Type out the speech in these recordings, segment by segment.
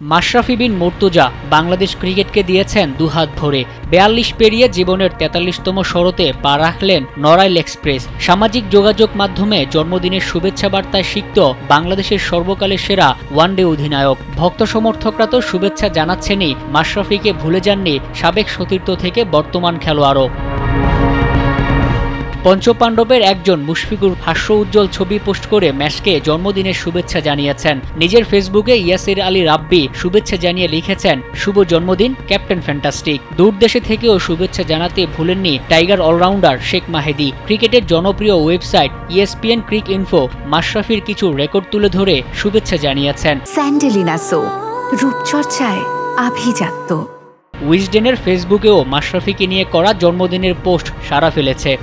মাশরাফি বিন মুর্তজা বাংলাদেশ ক্রিকেটকে দিয়েছেন দুহাত ভরে। ৪২ পেরিয়ে জীবনের ৪৩তম শরতে পা রাখলেন নড়াইল এক্সপ্রেস। সামাজিক যোগাযোগ মাধ্যমে জন্মদিনের শুভেচ্ছা বার্তায় সিক্ত বাংলাদেশের সর্বকালের সেরা ওয়ানডে অধিনায়ক। ভক্ত সমর্থকরা তো শুভেচ্ছা জানাচ্ছেনই, মাশরাফিকে ভুলে যাননি সাবেক সতীর্থ থেকে বর্তমান খেলোয়াড়ও। পঞ্চপাণ্ডবের একজন মুশফিকুর হাস্য উজ্জ্বল ছবি পোস্ট করে ম্যাচকে জন্মদিনের শুভেচ্ছা জানিয়েছেন। নিজের ফেসবুকে ইয়াসির আলী রাব্বি শুভেচ্ছা জানিয়ে লিখেছেন, শুভ জন্মদিন ক্যাপ্টেন ফ্যান্টাস্টিক। দূর দেশে থেকেও শুভেচ্ছা জানাতে ভুলেননি টাইগার অলরাউন্ডার শেখ মাহেদী। ক্রিকেটের জনপ্রিয় ওয়েবসাইট ESPN ক্রিক ইনফো মাশরাফির কিছু রেকর্ড তুলে ধরে শুভেচ্ছা জানিয়েছেন। স্যান্ডেলিনা সো, রূপচর্চায় আভিজাত্য। উইজডেনের ফেসবুকেও মাশরাফিকে নিয়ে করা জন্মদিনের পোস্ট সাড়া ফেলেছে।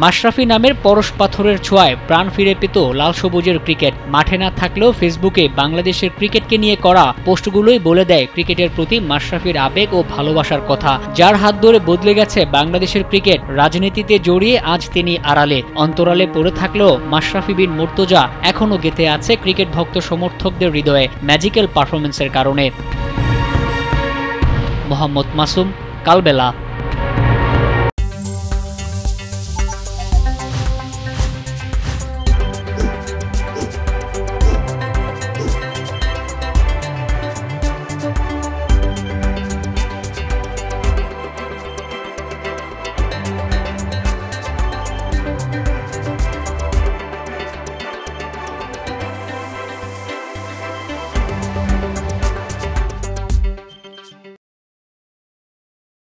মাশরাফি নামের পরশ পাথরের ছোঁয়ায় প্রাণ ফিরে পেত লাল সবুজের ক্রিকেট। মাঠে না থাকলেও ফেসবুকে বাংলাদেশের ক্রিকেটকে নিয়ে করা পোস্টগুলোই বলে দেয় ক্রিকেটের প্রতি মাশরাফির আবেগ ও ভালোবাসার কথা। যার হাত ধরে বদলে গেছে বাংলাদেশের ক্রিকেট, রাজনীতিতে জড়িয়ে আজ তিনি আড়ালে অন্তরালে পড়ে থাকলেও মাশরাফি বিন মুর্তজা এখনও গেঁথে আছে ক্রিকেট ভক্ত সমর্থকদের হৃদয়ে ম্যাজিক্যাল পারফরমেন্সের কারণে। মোহাম্মদ মাসুম, কালবেলা।